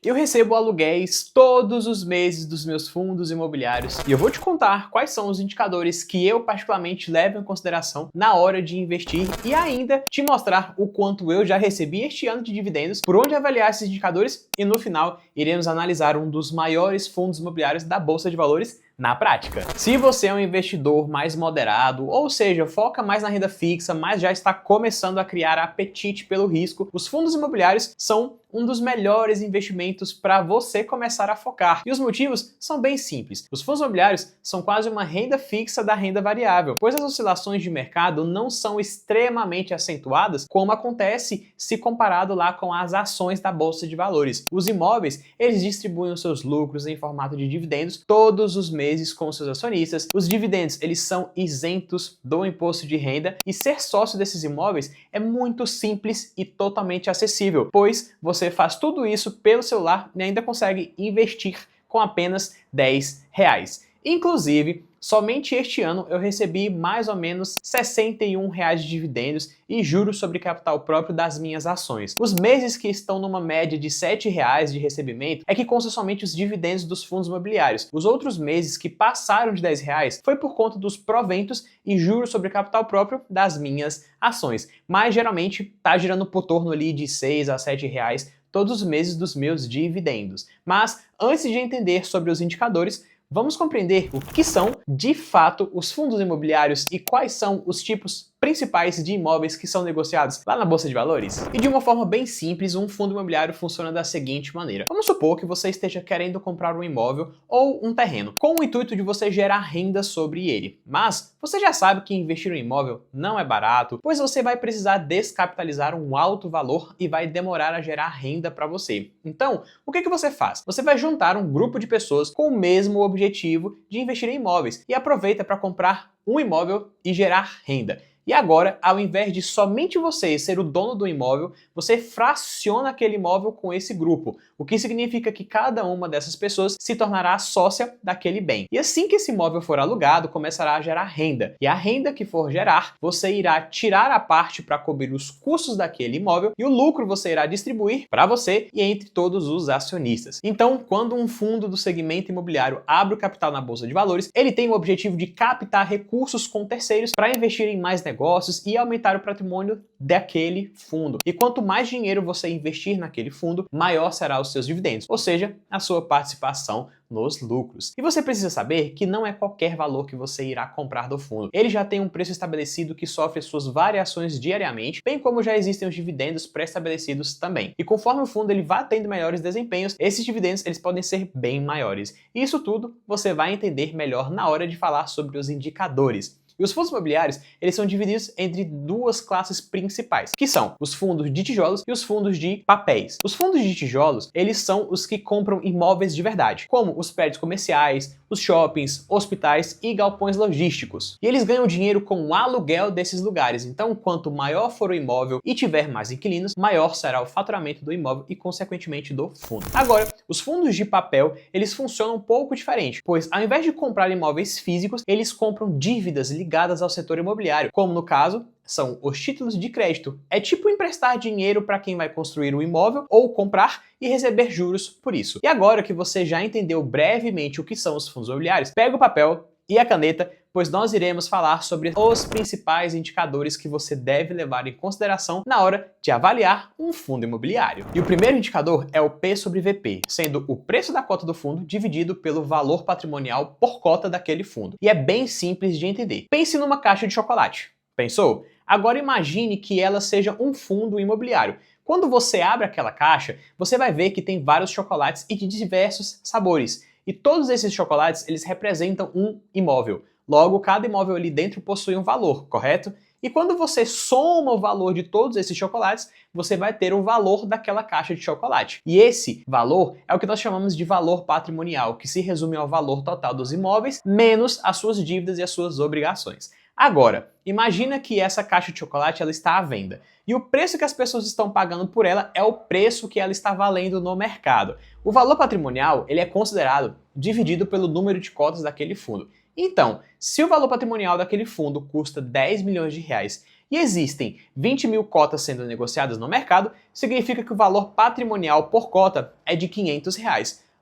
Eu recebo aluguéis todos os meses dos meus fundos imobiliários e eu vou te contar quais são os indicadores que eu particularmente levo em consideração na hora de investir e ainda te mostrar o quanto eu já recebi este ano de dividendos, por onde avaliar esses indicadores e no final iremos analisar um dos maiores fundos imobiliários da Bolsa de Valores na prática. Se você é um investidor mais moderado, ou seja, foca mais na renda fixa, mas já está começando a criar apetite pelo risco, os fundos imobiliários são um dos melhores investimentos para você começar a focar. E os motivos são bem simples. Os fundos imobiliários são quase uma renda fixa da renda variável, pois as oscilações de mercado não são extremamente acentuadas, como acontece se comparado lá com as ações da Bolsa de Valores. Os imóveis, eles distribuem os seus lucros em formato de dividendos todos os meses com seus acionistas. Os dividendos, eles são isentos do imposto de renda e ser sócio desses imóveis é muito simples e totalmente acessível, pois você faz tudo isso pelo celular e ainda consegue investir com apenas R$10. Inclusive, somente este ano eu recebi mais ou menos R$61 de dividendos e juros sobre capital próprio das minhas ações. Os meses que estão numa média de R$7 de recebimento é que constam somente os dividendos dos fundos imobiliários. Os outros meses que passaram de R$10 foi por conta dos proventos e juros sobre capital próprio das minhas ações. Mas geralmente está girando por torno ali de R$6 a R$7 todos os meses dos meus dividendos. Mas antes de entender sobre os indicadores, vamos compreender o que são, de fato, os fundos imobiliários e quais são os tipos principais de imóveis que são negociados lá na Bolsa de Valores? E de uma forma bem simples, um fundo imobiliário funciona da seguinte maneira. Vamos supor que você esteja querendo comprar um imóvel ou um terreno, com o intuito de você gerar renda sobre ele. Mas você já sabe que investir em imóvel não é barato, pois você vai precisar descapitalizar um alto valor e vai demorar a gerar renda para você. Então, o que você faz? Você vai juntar um grupo de pessoas com o mesmo objetivo de investir em imóveis e aproveita para comprar um imóvel e gerar renda. E agora, ao invés de somente você ser o dono do imóvel, você fraciona aquele imóvel com esse grupo, o que significa que cada uma dessas pessoas se tornará sócia daquele bem. E assim que esse imóvel for alugado, começará a gerar renda. E a renda que for gerar, você irá tirar a parte para cobrir os custos daquele imóvel e o lucro você irá distribuir para você e entre todos os acionistas. Então, quando um fundo do segmento imobiliário abre o capital na Bolsa de Valores, ele tem o objetivo de captar recursos com terceiros para investir em mais negócios e aumentar o patrimônio daquele fundo. E quanto mais dinheiro você investir naquele fundo, maior será os seus dividendos, ou seja, a sua participação nos lucros. E você precisa saber que não é qualquer valor que você irá comprar do fundo. Ele já tem um preço estabelecido que sofre suas variações diariamente, bem como já existem os dividendos pré-estabelecidos também. E conforme o fundo ele vai tendo melhores desempenhos, esses dividendos eles podem ser bem maiores. E isso tudo você vai entender melhor na hora de falar sobre os indicadores. E os fundos imobiliários, eles são divididos entre duas classes principais, que são os fundos de tijolos e os fundos de papéis. Os fundos de tijolos, eles são os que compram imóveis de verdade, como os prédios comerciais, os shoppings, hospitais e galpões logísticos. E eles ganham dinheiro com o aluguel desses lugares. Então, quanto maior for o imóvel e tiver mais inquilinos, maior será o faturamento do imóvel e, consequentemente, do fundo. Agora, os fundos de papel, eles funcionam um pouco diferente, pois ao invés de comprar imóveis físicos, eles compram dívidas ligadas ao setor imobiliário, como no caso são os títulos de crédito. É tipo emprestar dinheiro para quem vai construir um imóvel ou comprar e receber juros por isso. E agora que você já entendeu brevemente o que são os fundos imobiliários, pega o papel e a caneta, pois nós iremos falar sobre os principais indicadores que você deve levar em consideração na hora de avaliar um fundo imobiliário. E o primeiro indicador é o P sobre VP, sendo o preço da cota do fundo dividido pelo valor patrimonial por cota daquele fundo. E é bem simples de entender. Pense numa caixa de chocolate. Pensou? Agora imagine que ela seja um fundo imobiliário. Quando você abre aquela caixa, você vai ver que tem vários chocolates e de diversos sabores. E todos esses chocolates, eles representam um imóvel. Logo, cada imóvel ali dentro possui um valor, correto? E quando você soma o valor de todos esses chocolates, você vai ter o valor daquela caixa de chocolate. E esse valor é o que nós chamamos de valor patrimonial, que se resume ao valor total dos imóveis, menos as suas dívidas e as suas obrigações. Agora, imagina que essa caixa de chocolate ela está à venda e o preço que as pessoas estão pagando por ela é o preço que ela está valendo no mercado. O valor patrimonial ele é considerado dividido pelo número de cotas daquele fundo. Então, se o valor patrimonial daquele fundo custa 10 milhões de reais e existem 20 mil cotas sendo negociadas no mercado, significa que o valor patrimonial por cota é de R$ 500.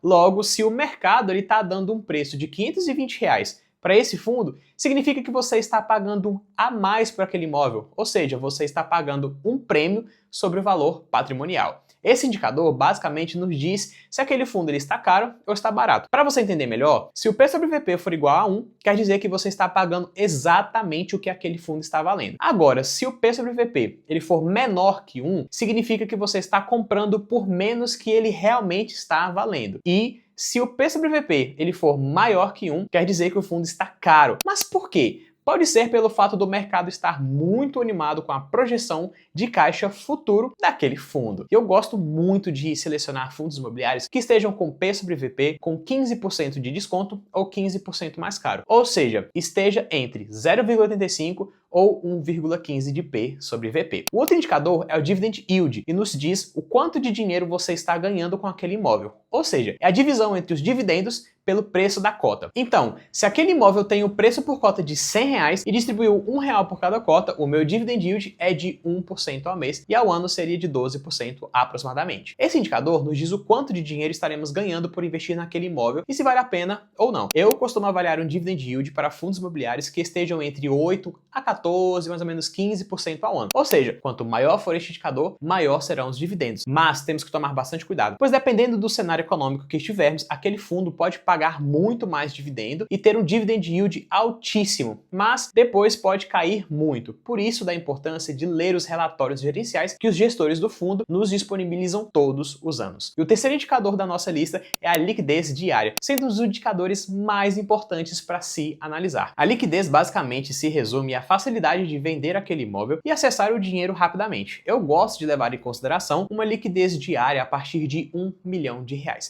Logo, se o mercado está dando um preço de R$ 520 para esse fundo, significa que você está pagando a mais por aquele imóvel, ou seja, você está pagando um prêmio sobre o valor patrimonial. Esse indicador basicamente nos diz se aquele fundo está caro ou está barato. Para você entender melhor, se o P sobre VP for igual a 1, quer dizer que você está pagando exatamente o que aquele fundo está valendo. Agora, se o P sobre VP ele for menor que 1, significa que você está comprando por menos que ele realmente está valendo. E se o P sobre VP ele for maior que 1, quer dizer que o fundo está caro. Mas por quê? Pode ser pelo fato do mercado estar muito animado com a projeção de caixa futuro daquele fundo. Eu gosto muito de selecionar fundos imobiliários que estejam com P sobre VP com 15% de desconto ou 15% mais caro. Ou seja, esteja entre 0,85 ou 1,15 de P sobre VP. O outro indicador é o Dividend Yield e nos diz o quanto de dinheiro você está ganhando com aquele imóvel. Ou seja, é a divisão entre os dividendos pelo preço da cota. Então, se aquele imóvel tem o preço por cota de R$ 100 e distribuiu R$ 1 por cada cota, o meu Dividend Yield é de 1% ao mês e ao ano seria de 12% aproximadamente. Esse indicador nos diz o quanto de dinheiro estaremos ganhando por investir naquele imóvel e se vale a pena ou não. Eu costumo avaliar um Dividend Yield para fundos imobiliários que estejam entre 8 a 14, mais ou menos 15% ao ano. Ou seja, quanto maior for este indicador, maior serão os dividendos. Mas temos que tomar bastante cuidado, pois dependendo do cenário econômico que estivermos, aquele fundo pode pagar muito mais dividendo e ter um dividend yield altíssimo, mas depois pode cair muito. Por isso da importância de ler os relatórios gerenciais que os gestores do fundo nos disponibilizam todos os anos. E o terceiro indicador da nossa lista é a liquidez diária, sendo um dos indicadores mais importantes para se analisar. A liquidez basicamente se resume à facilidade de vender aquele imóvel e acessar o dinheiro rapidamente. Eu gosto de levar em consideração uma liquidez diária a partir de R$ 1 milhão,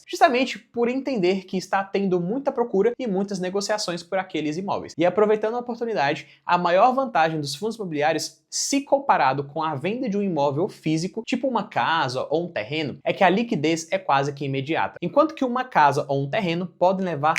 justamente por entender que está tendo muita procura e muitas negociações por aqueles imóveis. E aproveitando a oportunidade, a maior vantagem dos fundos imobiliários, se comparado com a venda de um imóvel físico, tipo uma casa ou um terreno, é que a liquidez é quase que imediata. Enquanto que uma casa ou um terreno podem levar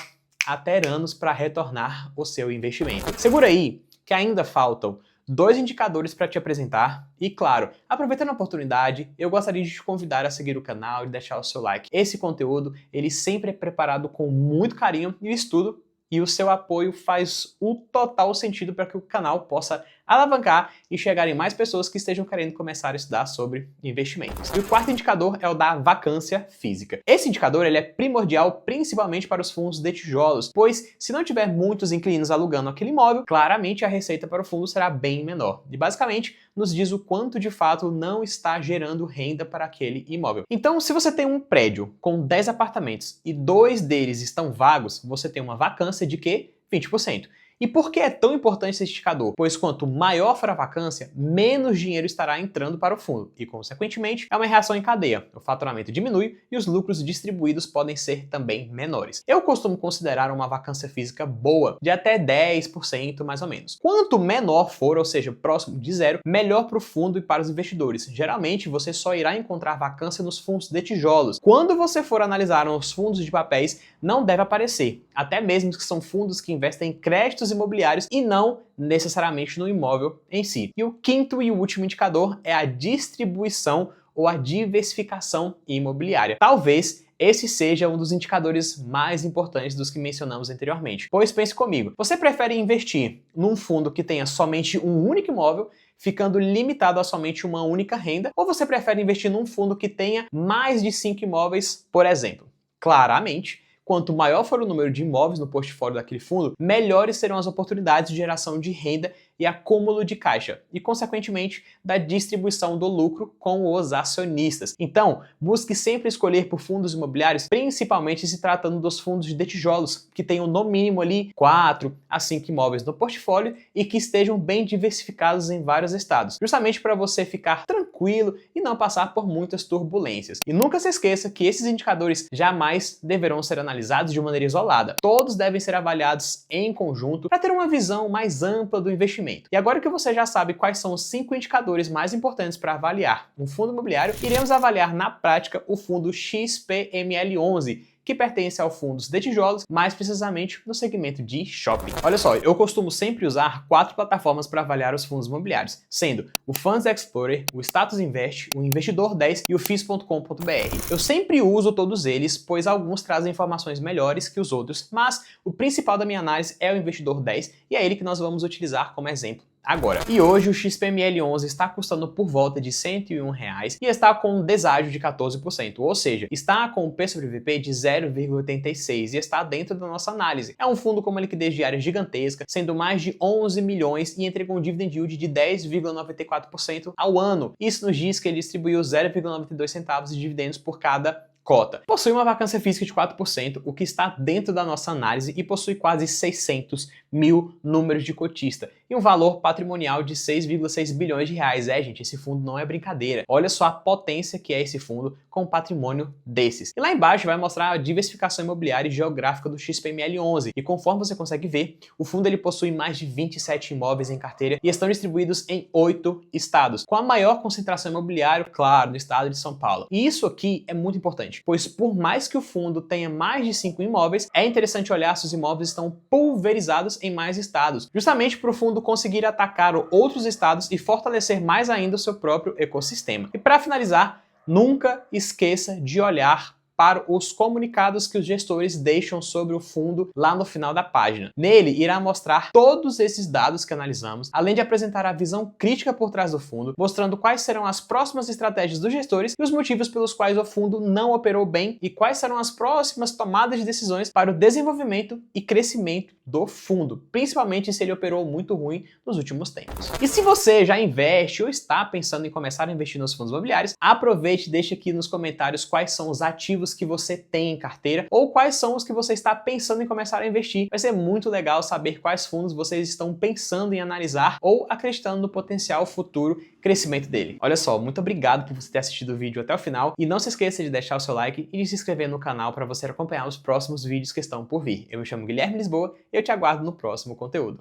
até anos para retornar o seu investimento. Segura aí, que ainda faltam 2 indicadores para te apresentar e, claro, aproveitando a oportunidade, eu gostaria de te convidar a seguir o canal e deixar o seu like. Esse conteúdo, ele sempre é preparado com muito carinho e estudo e o seu apoio faz o total sentido para que o canal possa alavancar e chegar em mais pessoas que estejam querendo começar a estudar sobre investimentos. E o quarto indicador é o da vacância física. Esse indicador ele é primordial principalmente para os fundos de tijolos, pois se não tiver muitos inquilinos alugando aquele imóvel, claramente a receita para o fundo será bem menor. E basicamente nos diz o quanto de fato não está gerando renda para aquele imóvel. Então, se você tem um prédio com 10 apartamentos e 2 deles estão vagos, você tem uma vacância de quê? 20%. E por que é tão importante esse indicador? Pois quanto maior for a vacância, menos dinheiro estará entrando para o fundo e, consequentemente, é uma reação em cadeia. O faturamento diminui e os lucros distribuídos podem ser também menores. Eu costumo considerar uma vacância física boa, de até 10% mais ou menos. Quanto menor for, ou seja, próximo de zero, melhor para o fundo e para os investidores. Geralmente, você só irá encontrar vacância nos fundos de tijolos. Quando você for analisar os fundos de papéis, não deve aparecer, até mesmo que são fundos que investem em créditos imobiliários e não necessariamente no imóvel em si. E o quinto e último indicador é a distribuição ou a diversificação imobiliária. Talvez esse seja um dos indicadores mais importantes dos que mencionamos anteriormente. Pois pense comigo, você prefere investir num fundo que tenha somente um único imóvel, ficando limitado a somente uma única renda, ou você prefere investir num fundo que tenha mais de 5 imóveis, por exemplo? Claramente, quanto maior for o número de imóveis no portfólio daquele fundo, melhores serão as oportunidades de geração de renda e acúmulo de caixa, e consequentemente da distribuição do lucro com os acionistas. Então, busque sempre escolher por fundos imobiliários, principalmente se tratando dos fundos de tijolos, que tenham no mínimo ali 4 a 5 imóveis no portfólio e que estejam bem diversificados em vários estados, justamente para você ficar tranquilo e não passar por muitas turbulências. E nunca se esqueça que esses indicadores jamais deverão ser analisados de maneira isolada. Todos devem ser avaliados em conjunto para ter uma visão mais ampla do investimento. E agora que você já sabe quais são os 5 indicadores mais importantes para avaliar um fundo imobiliário, iremos avaliar na prática o fundo XPML11, que pertence ao Fundos de Tijolos, mais precisamente no segmento de shopping. Olha só, eu costumo sempre usar 4 plataformas para avaliar os fundos imobiliários, sendo o Funds Explorer, o Status Invest, o Investidor 10 e o FIS.com.br. Eu sempre uso todos eles, pois alguns trazem informações melhores que os outros, mas o principal da minha análise é o Investidor 10 e é ele que nós vamos utilizar como exemplo agora. E hoje o XPML11 está custando por volta de R$ 101 e está com um deságio de 14%, ou seja, está com o P sobre VP de 0,86 e está dentro da nossa análise. É um fundo com uma liquidez diária gigantesca, sendo mais de 11 milhões e entrega um dividend yield de 10,94% ao ano. Isso nos diz que ele distribuiu 0,92 centavos de dividendos por cada cota. Possui uma vacância física de 4%, o que está dentro da nossa análise, e possui quase 600 mil números de cotista e um valor patrimonial de 6,6 bilhões de reais. Gente, esse fundo não é brincadeira. Olha só a potência que é esse fundo com um patrimônio desses. E lá embaixo vai mostrar a diversificação imobiliária e geográfica do XPML11. E conforme você consegue ver, o fundo ele possui mais de 27 imóveis em carteira e estão distribuídos em 8 estados, com a maior concentração imobiliária, claro, no estado de São Paulo. E isso aqui é muito importante, pois por mais que o fundo tenha mais de 5 imóveis, é interessante olhar se os imóveis estão pulverizados em mais estados, justamente para o fundo conseguir atacar outros estados e fortalecer mais ainda o seu próprio ecossistema. E para finalizar, nunca esqueça de olhar para os comunicados que os gestores deixam sobre o fundo lá no final da página. Nele, irá mostrar todos esses dados que analisamos, além de apresentar a visão crítica por trás do fundo, mostrando quais serão as próximas estratégias dos gestores e os motivos pelos quais o fundo não operou bem e quais serão as próximas tomadas de decisões para o desenvolvimento e crescimento do fundo, principalmente se ele operou muito ruim nos últimos tempos. E se você já investe ou está pensando em começar a investir nos fundos imobiliários, aproveite e deixe aqui nos comentários quais são os ativos que você tem em carteira ou quais são os que você está pensando em começar a investir. Vai ser muito legal saber quais fundos vocês estão pensando em analisar ou acreditando no potencial futuro crescimento dele. Olha só, muito obrigado por você ter assistido o vídeo até o final e não se esqueça de deixar o seu like e de se inscrever no canal para você acompanhar os próximos vídeos que estão por vir. Eu me chamo Guilherme Lisboa e eu te aguardo no próximo conteúdo.